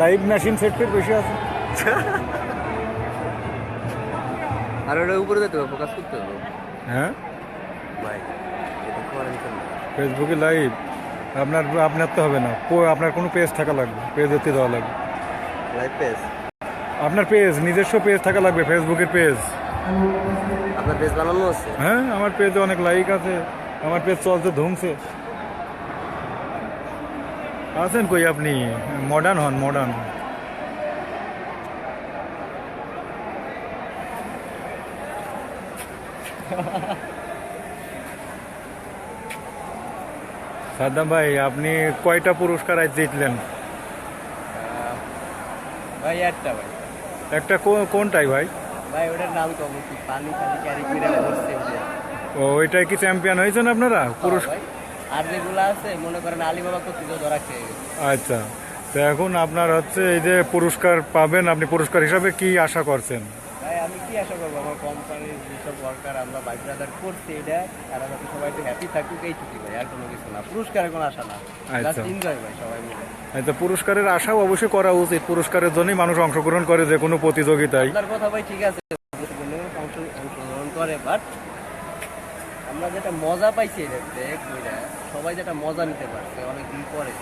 Live machine set fit বেশি আছে। আর ওটা উপরে যেতে হবে, ফোকাস করতে হবে। হ্যাঁ ভাই এটা করেন কেন? ফেসবুকে লাইভ আপনার তো হবে না, আপনার কোনো পেজ থাকা লাগবে, পেজ এতে দেওয়া লাগবে। Live page? আপনার পেজ, নিজস্ব পেজ থাকা লাগবে, ফেসবুকের পেজ। আপনার পেজ বানানো আছে? হ্যাঁ আমার পেজে অনেক লাইক আছে, আমার পেজ চলছে ধুমছে। আছেন কই আপনি? মডার্ন হন, মডার্ন। সাদ্দাম ভাই আপনি কয়টা পুরস্কার আজ জিতলেন? ভাই একটা ভাই। একটা কোনটাই ভাই? ভাই ওটার নাম কম, পানি খালি ক্যারি করে বসছে। ও ওইটাই কি চ্যাম্পিয়ন হয়েছেন আপনারা পুরস্কার? আর যেগুলো আছে মনে করেন আলিবাবা কর্তৃক ধরা খেয়ে গেছে। আচ্ছা, তো এখন আপনার হচ্ছে এই যে পুরস্কার পাবেন, আপনি পুরস্কার হিসাবে কি আশা করছেন? ভাই আমি কি আশা করবো, আমার কোম্পানির যেসব ওয়ার্কার আমরা ভাই ব্রাদার করছি এটা, তারা যাতে সবাই একটু হ্যাপি থাকুক এইটুকুই ভাই, আর কোনো কিছু না। পুরস্কারের কোনো আশা না, জাস্ট এনজয় ভাই সবাই মিলে। আচ্ছা, পুরস্কারের আশাও অবশ্যই করা উচিত, পুরস্কারের জন্যই মানুষ অংশগ্রহণ করে যে কোনো প্রতিযোগিতায়। আপনার কথা ভাই ঠিক আছে, অংশগ্রহণ করে, বাট আমরা যেটা মজা পাইছি এটাতে কইরা, সবাই যেটা মজা নিতে পারছে অনেকদিন পরে,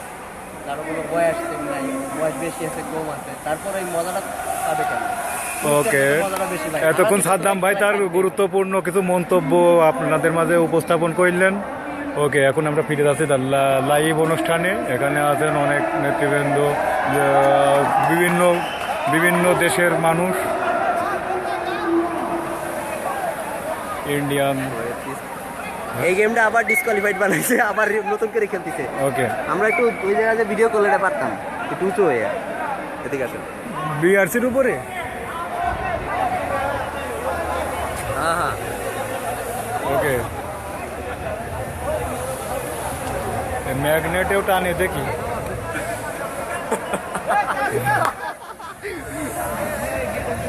কারো কোনো বয়স নাই, বয়স বেশি আছে কম আছে, তারপরে এই মজাটা পাবে কেন? ওকে, মজাটা বেশি ভাই। এতক্ষণ সাদ্দাম ভাই তার গুরুত্বপূর্ণ কিছু মন্তব্য আপনাদের মাঝে উপস্থাপন করলেন। ওকে, এখন আমরা ফিরে যাচ্ছি তার লাইভ অনুষ্ঠানে। এখানে আছেন অনেক নেতৃবৃন্দ, বিভিন্ন বিভিন্ন দেশের মানুষ, ইন্ডিয়ান। এই গেমটা আবার ডিসকোয়ালিফাইড বানাইছে, আবার নতুন করে খেলতেছে। ওকে, আমরা একটু ওই জায়গায় যে ভিডিও করলে এটা পারতাম, একটু উঁচু হয়ে এদিকে আসেন। বিআরসির উপরে। হ্যাঁ হ্যাঁ ওকে, ম্যাগনেটেও টানে দেখি।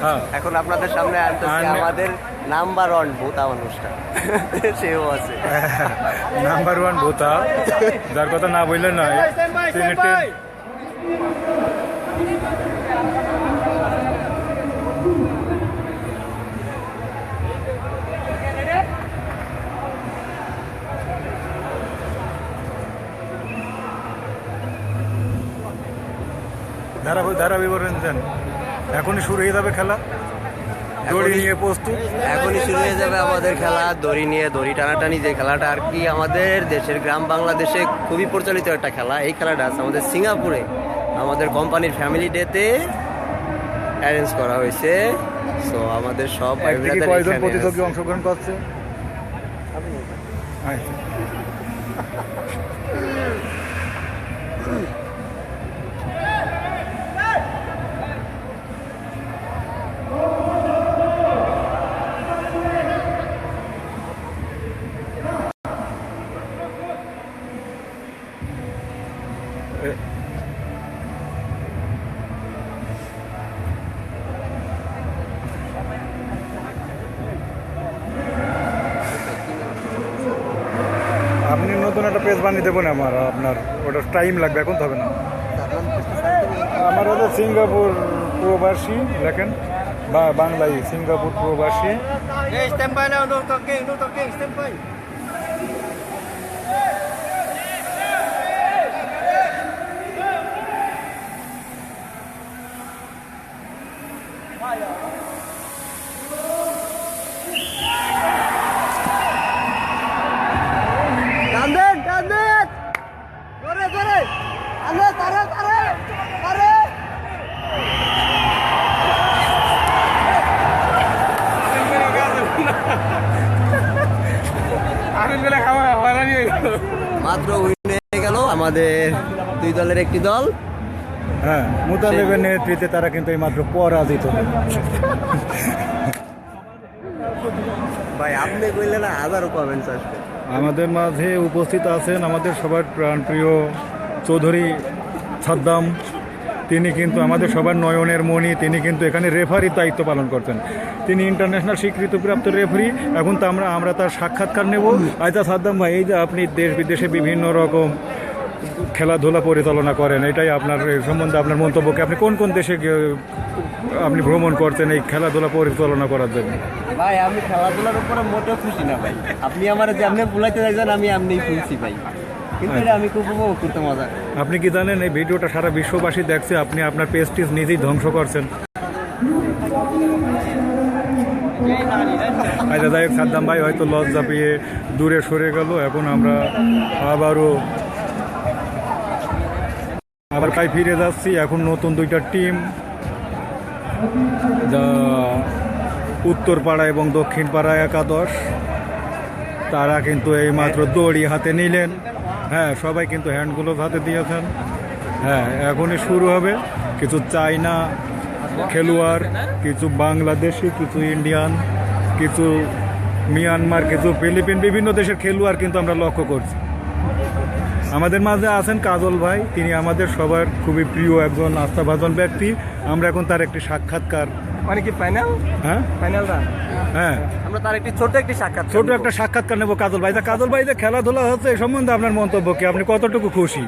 হ্যাঁ, এখন আপনাদের সামনে আনতেছি আমাদের নাম্বার 1 ভূতা অনুষ্ঠান। সেও আছে নাম্বার 1 ভূতা, যার কথা না বললে নয়। ধারা বিবরণ দেন। এখনই শুরু হয়ে যাবে খেলা, দড়ি নিয়ে প্রস্তুত। এখনই শুরু হয়ে যাবে আমাদের খেলা, দড়ি নিয়ে, দড়ি টানাটানি যে খেলাটা আর কি আমাদের দেশের গ্রাম বাংলাদেশে খুবই প্রচলিত একটা খেলা। এই খেলাটা আছে আমাদের সিঙ্গাপুরে, আমাদের কোম্পানির ফ্যামিলি ডেতে অ্যারেঞ্জ করা হয়েছে। সো আমাদের সব কয়জন প্রতিযোগী অংশগ্রহণ করছে? আপনি নতুন একটা পেজ বানিয়ে দেবেন আমার, আপনার ওটা টাইম লাগবে, এখন তো হবে না। আমার হলো সিঙ্গাপুর প্রবাসী, দেখেন বা বাংলায় সিঙ্গাপুর প্রবাসী। মাত্র উইন হয়ে গেল আমাদের দুই দলের একটি দল। হ্যাঁ, মুতালেবের নেতৃত্বে তারা কিন্তু এই মাত্র পরাজিত। ভাই আপনি কইলে না হাজারো কমেন্টস আসবে। আমাদের মাঝে উপস্থিত আছেন আমাদের সবার প্রাণপ্রিয় চৌধুরী সাদ্দাম। তিনি কিন্তু আমাদের সবার নয়নের মণি, তিনি কিন্তু এখানে রেফারির দায়িত্ব পালন করছেন। তিনি ইন্টারন্যাশনাল স্বীকৃতিপ্রাপ্ত রেফারি। এখন তো আমরা তার সাক্ষাৎকার নেব। আচ্ছা সাদ্দাম ভাই, এই যে আপনি দেশ বিদেশে বিভিন্ন রকম খেলাধুলা পরিচালনা করেন, এটাই আপনার এই সম্বন্ধে আপনার মন্তব্যকে আপনি কোন কোন দেশে আপনি ভ্রমণ করছেন এই খেলাধুলা পরিচালনা করার জন্য? ভাই আমি খেলাধুলার উপরে মোটেও খুশি না ভাই, আপনি আমার যেমনি ভুলাইতে চাইছেন আমি এমনি খুশি ভাই, কিন্তু এটা আমি খুব উপভোগ করতে মজা। আপনি কি জানেন এই ভিডিওটা সারা বিশ্ববাসী দেখছে, আপনি আপনার পেস্টিজ নিজেই ধ্বংস করছেন। আচ্ছা যাই হোক, সাদ্দাম ভাই হয়তো লজ্জা পেয়ে দূরে সরে গেল। এখন আমরা আবার ফিরে যাচ্ছি। এখন নতুন দুইটা টিম, উত্তরপাড়া এবং দক্ষিণপাড়া একাদশ, তারা কিন্তু এইমাত্র দড়ি হাতে নিলেন। হ্যাঁ, সবাই কিন্তু হ্যান্ড গ্লোভ হাতে দিয়েছেন। হ্যাঁ, এখনই শুরু হবে। কিছু চায়না খেলোয়াড়, কিছু বাংলাদেশি, কিছু ইন্ডিয়ান, কিছু মিয়ানমার, কিছু ফিলিপিন, বিভিন্ন দেশের খেলোয়াড় কিন্তু আমরা লক্ষ্য করছি। আমাদের মাঝে আছেন কাজল ভাই, তিনি আমাদের সবার খুবই প্রিয় একজন আস্থাভাজন ব্যক্তি। আমরা এখন তার একটি সাক্ষাৎকার, মানে কি ফাইনাল? হ্যাঁ ফাইনালটা হ্যাঁ আমরা তার ছোট একটা সাক্ষাৎকার নেব কাজল ভাই। কাজল ভাই যে খেলাধুলা হচ্ছে এই সম্বন্ধে আপনার মন্তব্য কি? আপনি কতটুকু খুশি?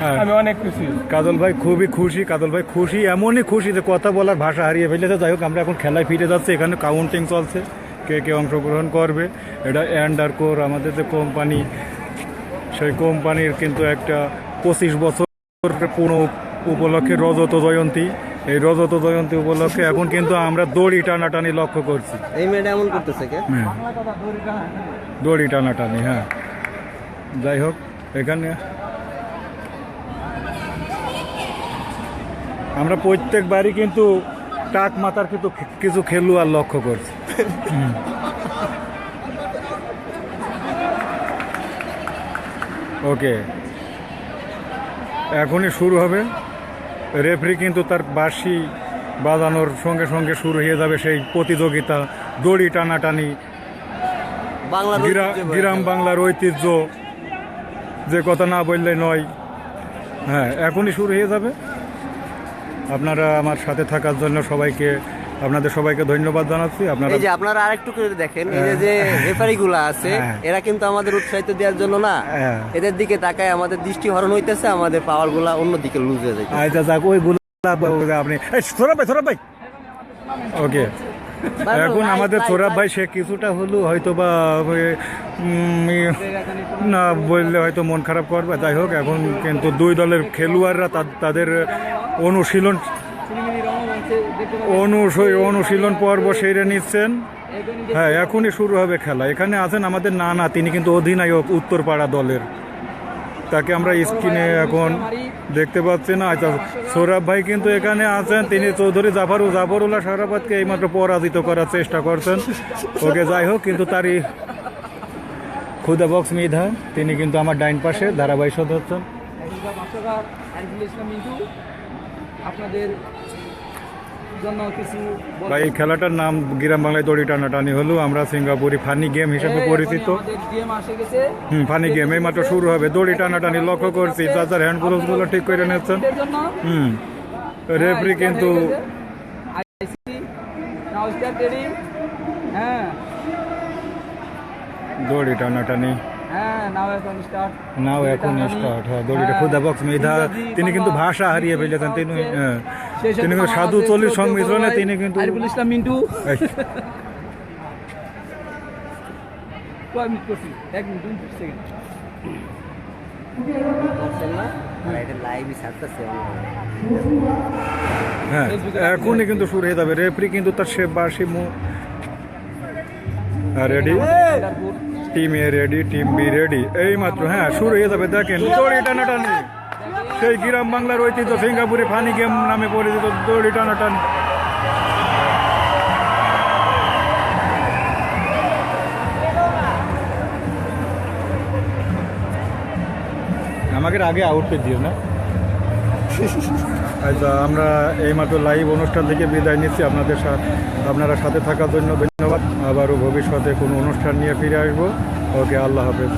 হ্যাঁ, আমি অনেক খুশি। কাজল ভাই খুবই খুশি। কাজল ভাই খুশি, এমনই খুশি যে কথা বলার ভাষা হারিয়ে ফেলেছে। যাই হোক, আমরা এখন খেলায় ফিরে যাচ্ছি। এখানে কাউন্টিং চলছে, কে কে অংশগ্রহণ করবে। এটা অ্যান্ডারকোর আমাদের যে কোম্পানি, সেই কোম্পানির কিন্তু একটা 25 বছর পুরো উপলক্ষে রজত জয়ন্তী। এই রজত জয়ন্তী উপলক্ষে এখন কিন্তু আমরা দড়ি টানাটানি লক্ষ্য করছি। এই মেয়েটা এমন করতেছে কে? হ্যাঁ, দড়ি টানাটানি। হ্যাঁ, যাই হোক, এখানে আমরা প্রত্যেকবারই কিন্তু টাক মাথার কিন্তু কিছু খেলোয়াড় লক্ষ্য করছি। ওকে, এখনই শুরু হবে। রেফারি কিন্তু তার বাঁশি বাজানোর সঙ্গে সঙ্গে শুরু হয়ে যাবে সেই প্রতিযোগিতা, দড়ি টানাটানি। গ্রাম বাংলার ঐতিহ্য, যে কথা না বললে নয়। হ্যাঁ, এখনই শুরু হয়ে যাবে। আপনারা আমার সাথে থাকার জন্য আপনাদের সবাইকে ধন্যবাদ জানাচ্ছি। এই যে আপনারা আরেকটু করে দেখেন, এই যে রেফারি গুলা আছে, এরা কিন্তু আমাদের উৎসাহিত দেওয়ার জন্য না, এদের দিকে তাকায় আমাদের দৃষ্টি হরণ হইতেছে, আমাদের পাওয়ার গুলা অন্যদিকে লুজ হয়ে যায়। আচ্ছা যাক, ওইগুলো আপনি সৌরভ ভাই ওকে। এখন আমাদের সৌরভ ভাই সে কিছুটা হলেও হয়তো বা না বললে হয়তো মন খারাপ করবে। যাই হোক, এখন কিন্তু দুই দলের খেলোয়াড়রা তাদের অনুশীলন পর্ব সেরে নিচ্ছেন। হ্যাঁ, এখনই শুরু হবে খেলা। এখানে আছেন আমাদের নানা, তিনি কিন্তু অধিনায়ক উত্তরপাড়া দলের, তাকে আমরা স্ক্রিনে এখন দেখতে পাচ্ছি না। আচ্ছা, সৌরভ ভাই কিন্তু এখানে আছেন, তিনি চৌধুরী জাফরুল্লাহ সারাবাদকে এইমাত্র পরাজিত করার চেষ্টা করছেন। ওকে, যাই হোক, কিন্তু তারই খুদা বক্স মিধা, তিনি কিন্তু আমার ডাইন পাশে ধারাবাহিক সদস্য। আপনাদের জন্য কিছু ভাই, এই খেলাটার নাম গ্রাম বাংলায় দড়ি টানাটানি হলো, আমরা সিঙ্গাপুরি ফানি গেম হিসেবে পরিচিত। ফানি গেম এই মাত্র শুরু হবে। দড়ি টানাটানি লক্ষ্য করছি, তাদের হ্যান্ড গুলো ঠিক করে নিচ্ছেন। রেফারি কিন্তু দড়ি টানাটানি নাও এখন স্টার্ট। হ্যাঁ, দড়িটা খুদা বক্স মেধা, তিনি কিন্তু ভাষা হারিয়ে ফেলেছেন। তিনি কিন্তু সাধু চল্লিশ সংমিশ্রণে তিনি কিন্তু ইসলাম মিন্টু হ্যাঁ, এখনই কিন্তু শুরু হয়ে যাবে। রেফারি কিন্তু তার সে বাসি রেডি, টিম এ রেডি, টিম বি রেডি, এই মাত্র। হ্যাঁ, শুরু হয়ে যাবে। দেখেন দড়ি টানাটানি, সেই গ্রাম বাংলার ঐতিহ্য সিঙ্গাপুরে ফানি গেম নামে পরিচিত দড়ি টানাটানি। আমাকে আগে আউটফিট দিও না। আচ্ছা, আমরা এইমাত্র লাইভ অনুষ্ঠান থেকে বিদায় নিচ্ছি। আপনারা সাথে থাকার জন্য ধন্যবাদ। আবারও ভবিষ্যতে কোনো অনুষ্ঠান নিয়ে ফিরে আসবো। ওকে, আল্লাহ হাফেজ।